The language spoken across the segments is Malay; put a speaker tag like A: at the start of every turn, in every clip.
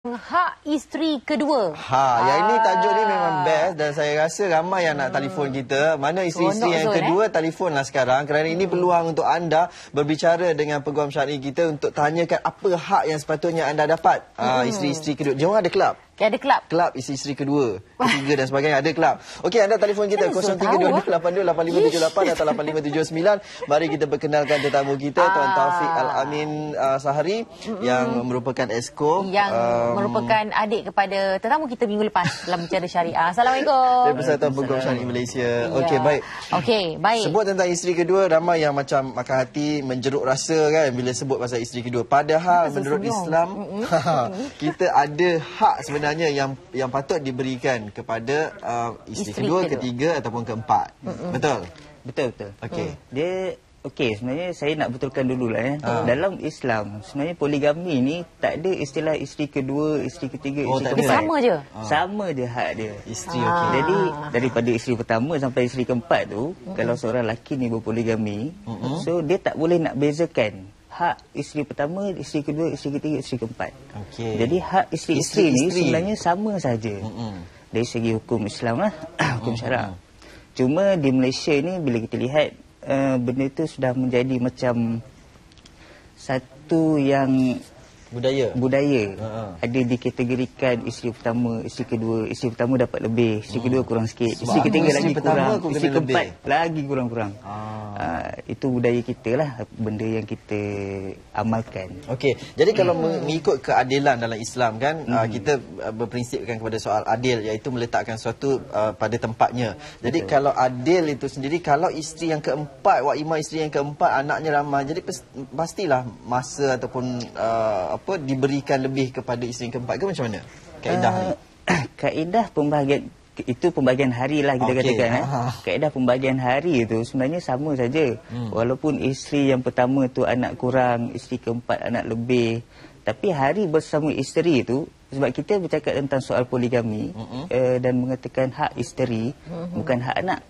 A: Hak isteri kedua.
B: Yang ini tajuk ni memang best dan saya rasa ramai yang nak telefon kita. Mana isteri-isteri yang kedua telefonlah sekarang kerana ini peluang untuk anda berbicara dengan peguam syar'i kita untuk tanyakan apa hak yang sepatutnya anda dapat. Isteri-isteri kedua. Dia orang ada kelab.
A: Ada kelab.
B: Kelab isteri-isteri kedua, ketiga dan sebagainya ada kelab. Okey, anda telefon kita 0322828578 atau 8579. Mari kita perkenalkan tetamu kita Tuan Taufik Al-Amin Sahari yang merupakan esko
A: yang merupakan adik kepada tetamu kita minggu lepas dalam bicara syariah. Assalamualaikum.
B: Dari Persatuan Peguam Syar'i Malaysia. Okey, baik.
A: Okey, baik.
B: Sebut tentang isteri kedua, ramai yang macam makan hati, menjeruk rasa kan bila sebut pasal isteri kedua. Padahal menurut Islam kita ada hak sebenarnya yang patut diberikan kepada isteri kedua, ketiga ataupun keempat. Betul?
C: Betul.
B: Okey.
C: Sebenarnya saya nak betulkan dululah ya. Dalam Islam sebenarnya poligami ni tak ada istilah isteri kedua, isteri ketiga, isteri keempat.
A: Sama je.
C: Sama je hak dia.
B: Isteri okey.
C: Jadi daripada isteri pertama sampai isteri keempat tu, kalau seorang lelaki ni berpoligami, so dia tak boleh nak bezakan hak isteri pertama, isteri kedua, isteri ketiga, isteri keempat.
B: Okey.
C: Jadi hak isteri-isteri ni sebenarnya sama saja. Dari segi hukum Islam lah, hukum syarak. Cuma di Malaysia ni bila kita lihat benda tu sudah menjadi macam satu yang budaya. Ada dikategorikan isteri pertama, isteri kedua, isteri pertama dapat lebih, isteri kedua kurang sikit, isteri ketiga lagi kurang, isteri keempat lagi kurang-kurang. Itu budaya kita lah, benda yang kita amalkan.
B: Okey, jadi kalau mengikut keadilan dalam Islam kan, kita berprinsipkan kepada soal adil, iaitu meletakkan sesuatu pada tempatnya. Jadi kalau adil itu sendiri, kalau isteri yang keempat, wak imam isteri yang keempat anaknya ramai, jadi pastilah masa ataupun diberikan lebih kepada isteri yang keempat ke macam mana kaedah ni?
C: Kaedah pembahagian itu pembagian hari lah kita katakan. Kaedah pembagian hari itu sebenarnya sama saja. Walaupun isteri yang pertama tu anak kurang, isteri keempat anak lebih, tapi hari bersama isteri itu, sebab kita bercakap tentang soal poligami dan mengatakan hak isteri bukan hak anak.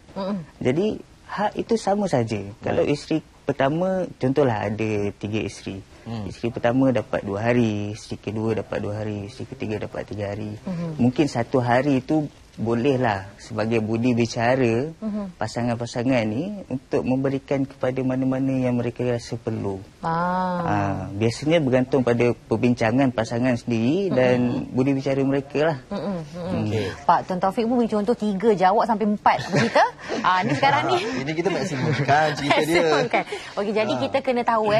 C: Jadi hak itu sama saja. Kalau isteri pertama, contohlah ada 3 isteri. Isteri pertama dapat 2 hari, isteri kedua dapat 2 hari, isteri ketiga dapat 3 hari. Mungkin 1 hari itu bolehlah sebagai budi bicara pasangan-pasangan ni untuk memberikan kepada mana-mana yang mereka rasa perlu. Biasanya bergantung pada perbincangan pasangan sendiri dan budi bicara mereka lah.
A: Pak Tuan Taufik pun beri contoh 3 jawab sampai 4 apa kita? Ni sekarang ni.
B: Ini kita maksimumkan cerita dia.
A: Okey, jadi kita kena tahu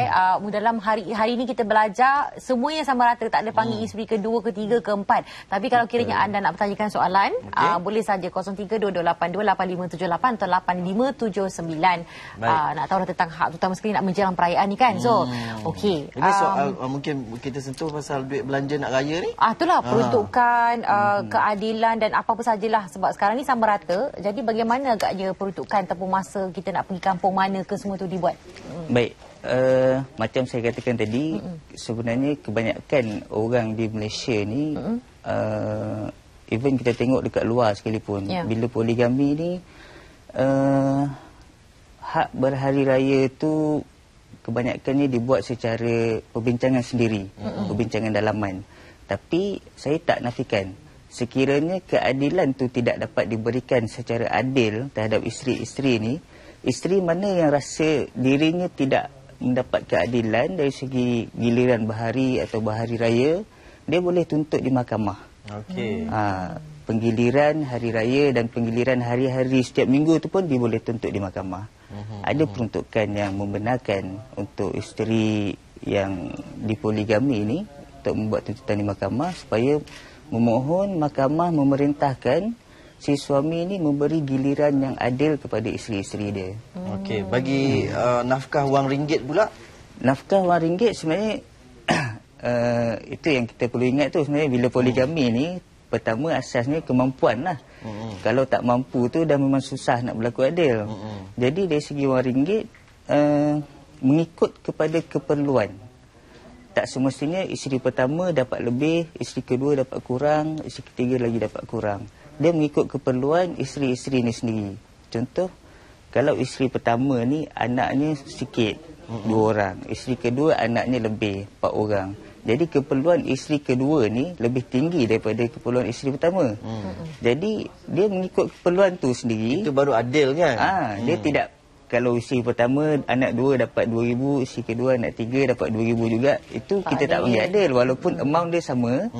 A: dalam hari ni kita belajar semuanya sama rata, tak ada panggil isteri kedua, ketiga, keempat. Tapi kalau kiranya anda nak bertanyakan soalan, boleh saja 0322828578 atau 8579. Nak tahu tentang hak, terutama sekali nak menjelang perayaan ni kan. So, okey.
B: Ini soal mungkin kita sentuh pasal duit belanja nak raya ni.
A: Itulah peruntukan, keadilan dan apa-apa sajalah, sebab sekarang ni sama rata. Jadi bagaimana agaknya peruntukan ataupun masa kita nak pergi kampung mana ke semua tu dibuat?
C: Baik. Macam saya katakan tadi, sebenarnya kebanyakan orang di Malaysia ni even kita tengok dekat luar sekalipun, bila poligami ni hak berhari raya tu kebanyakannya dibuat secara perbincangan sendiri, perbincangan dalaman. Tapi saya tak nafikan, sekiranya keadilan tu tidak dapat diberikan secara adil terhadap isteri-isteri ni, isteri mana yang rasa dirinya tidak mendapat keadilan dari segi giliran bahari atau bahari raya, dia boleh tuntut di mahkamah. Penggiliran hari raya dan penggiliran hari-hari setiap minggu tu pun dia boleh tuntut di mahkamah. Ada peruntukan yang membenarkan untuk isteri yang dipoligami ini untuk membuat tuntutan di mahkamah supaya memohon mahkamah memerintahkan si suami ini memberi giliran yang adil kepada isteri-isteri dia.
B: Okey, bagi nafkah wang ringgit pula? Nafkah
C: wang ringgit sebenarnya itu yang kita perlu ingat tu sebenarnya bila poligami ni, pertama asasnya kemampuan lah. Kalau tak mampu tu dah memang susah nak berlaku adil. Jadi dari segi wang ringgit mengikut kepada keperluan. Tak semestinya isteri pertama dapat lebih, isteri kedua dapat kurang, isteri ketiga lagi dapat kurang. Dia mengikut keperluan isteri-isteri ni sendiri. Contoh, kalau isteri pertama ni anaknya sikit, 2 orang. Isteri kedua anaknya lebih, 4 orang. Jadi keperluan isteri kedua ni lebih tinggi daripada keperluan isteri pertama. Jadi dia mengikut keperluan tu sendiri.
B: Itu baru adil kan?
C: Dia tidak, kalau isteri pertama anak 2 dapat 2,000, isteri kedua anak 3 dapat 2,000 juga. Itu kita tak panggil adil walaupun amount dia sama.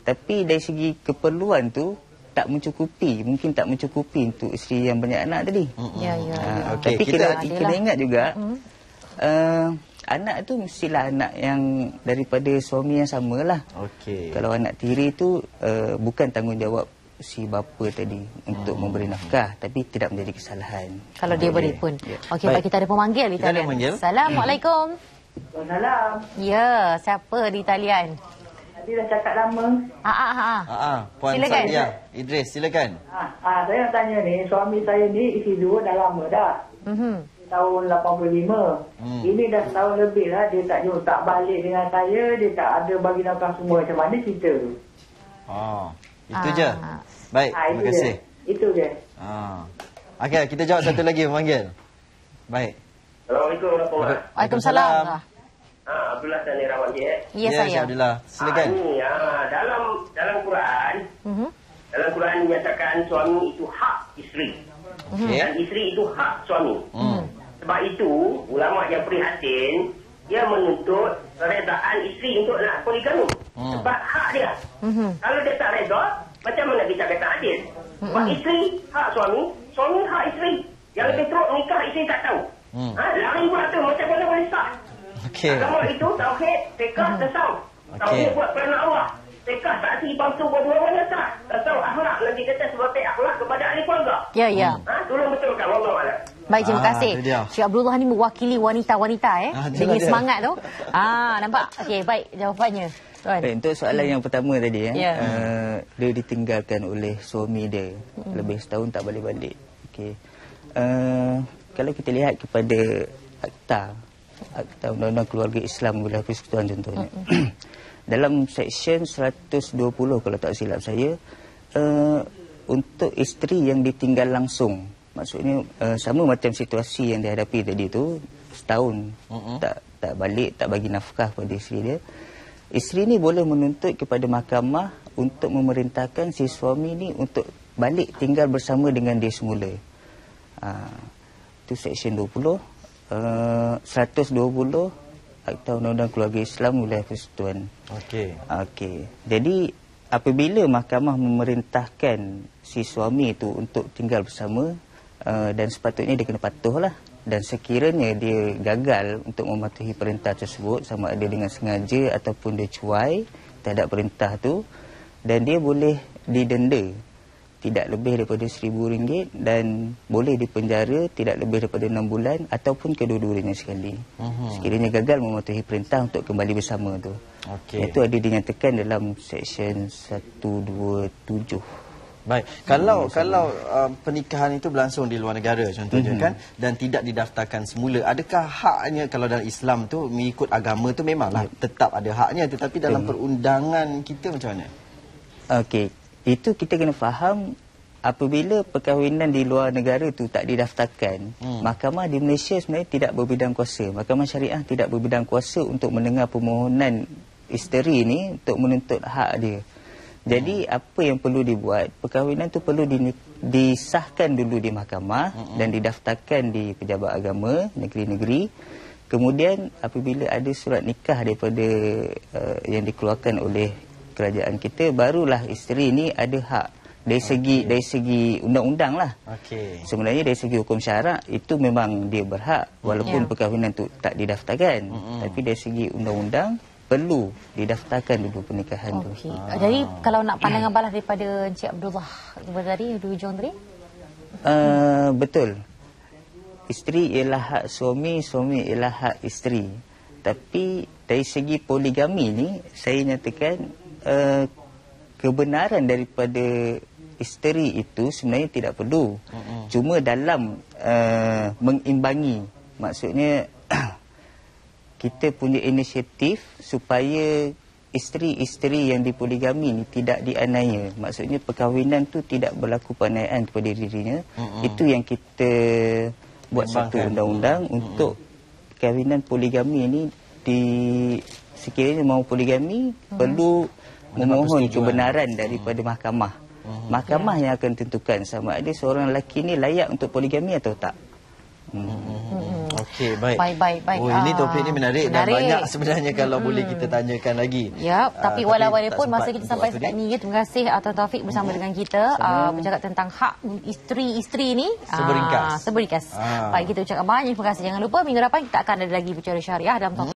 C: Tapi dari segi keperluan tu tak mencukupi, mungkin tak mencukupi untuk isteri yang banyak anak tadi.
B: Okay,
C: tapi kena ingat juga anak tu mestilah anak yang daripada suami yang samalah. Kalau anak tiri tu bukan tanggungjawab si bapa tadi untuk memberi nafkah, tapi tidak menjadi kesalahan
A: kalau dia beri pun. Okey, baik, kita ada pemanggil di talian. Assalamualaikum.
D: Waalaikumsalam.
A: Ya, siapa di talian?
D: Tadi dah cakap lama.
B: Puan
A: Silakan.
B: Sadia Idris, silakan.
D: Saya nak tanya ni, suami saya ni isteri 2 dah lama dah. Tahun 85. Ini dah setahun lebih lah dia tak balik dengan saya, dia tak ada bagi nafkah semua. Macam mana cerita tu?
B: Itu je. Baik, terima kasih.
D: Itu je.
B: Okey, kita jawab satu lagi memanggil. Baik.
E: Assalamualaikum warahmatullahi wabarakatuh.
A: Waalaikumsalam.
E: Abdullah Sani Rawat je.
A: Ya, saya.
B: Abdullah. Silakan.
E: Dalam Quran, dalam Quran dinyatakan suami itu hak isteri. Dan isteri itu hak suami. Sebab itu, ulama yang prihatin, dia menuntut keredaan isteri untuk nak poligami. Sebab hak dia. Kalau dia tak reda, macam mana kita kata adil? Sebab isteri hak suami, suami hak isteri. Yang lebih teruk nikah isteri tak tahu. Lari buat tu macam mana boleh sah? Agama itu tauhid, fiqh, tasawuf. Tauhid buat kerana Allah. Fiqh saksi palsu berdua-duanya sah. Tasawuf akhlak, nanti kata sebagai akhlak kepada ahli keluarga.
A: Ya.
E: Tolong betulkan, wallahualam.
A: Baik, terima kasih. Syekh Abdullah ni mewakili wanita-wanita dengan semangat tu. Nampak? Okey, baik jawapannya.
C: Baik, untuk soalan yang pertama tadi dia ditinggalkan oleh suami dia lebih setahun tak balik-balik. Okey. Kalau kita lihat kepada Akta Undang-Undang Keluarga Islam Wilayah Persekutuan contohnya. Dalam seksyen 120 kalau tak silap saya, untuk isteri yang ditinggal langsung, maksudnya sama macam situasi yang dihadapi tadi tu, setahun tak balik, tak bagi nafkah pada isteri dia, isteri ni boleh menuntut kepada mahkamah untuk memerintahkan si suami ni untuk balik tinggal bersama dengan dia semula. Itu seksyen 120 Akta Undang-Undang Keluarga Islam Wilayah Persekutuan. Okey. Jadi apabila mahkamah memerintahkan si suami itu untuk tinggal bersama, dan sepatutnya dia kena patuhlah, dan sekiranya dia gagal untuk mematuhi perintah tersebut, sama ada dengan sengaja ataupun dia cuai terhadap perintah tu, dan dia boleh didenda tidak lebih daripada RM1,000 dan boleh dipenjara tidak lebih daripada 6 bulan ataupun kedua-duanya sekali. Sekiranya gagal mematuhi perintah untuk kembali bersama tu. Itu ada dinyatakan dalam seksyen 127.
B: Baik, kalau pernikahan itu berlangsung di luar negara contohnya kan, dan tidak didaftarkan semula, adakah haknya, kalau dalam Islam tu mengikut agama tu memanglah tetap ada haknya, tetapi dalam perundangan kita macam mana?
C: Okey, itu kita kena faham, apabila perkahwinan di luar negara tu tak didaftarkan, mahkamah di Malaysia sebenarnya tidak berbidang kuasa. Mahkamah syariah tidak berbidang kuasa untuk mendengar permohonan isteri ni untuk menuntut hak dia. Jadi apa yang perlu dibuat, perkahwinan tu perlu disahkan dulu di mahkamah dan didaftarkan di pejabat agama negeri-negeri. Kemudian apabila ada surat nikah daripada yang dikeluarkan oleh kerajaan kita, barulah isteri ni ada hak dari segi undang-undang lah. Sebenarnya dari segi hukum syarak itu memang dia berhak walaupun perkahwinan tu tak didaftarkan. Tapi dari segi undang-undang perlu didaftarkan dulu pernikahan tu.
A: Jadi kalau nak pandangan balas daripada Encik Abdullah tadi, di hujung tadi?
C: Betul. Isteri ialah hak suami, suami ialah hak isteri. Tapi dari segi poligami ni, saya nyatakan kebenaran daripada isteri itu sebenarnya tidak perlu. Cuma dalam mengimbangi, maksudnya kita punya inisiatif supaya isteri-isteri yang dipoligami ni tidak dianiaya. Maksudnya perkahwinan tu tidak berlaku penganiayaan kepada dirinya. Itu yang kita buat satu undang-undang untuk perkahwinan poligami ni sekiranya mau poligami perlu memohon kebenaran daripada mahkamah. Mahkamah yang akan tentukan sama ada seorang lelaki ni layak untuk poligami atau tak.
B: Okey, baik.
A: Baik.
B: Oh, ini topik ni menarik dan banyak sebenarnya kalau boleh kita tanyakan lagi.
A: Ya, tapi walaupun masa kita sampai setakat ni, terima kasih Tuan Taufik bersama dengan kita bercakap tentang hak isteri-isteri ni.
B: Seberingkas.
A: Baik, kita ucapkan banyak terima kasih. Jangan lupa minggu depan kita akan ada lagi bicara syariah dalam topik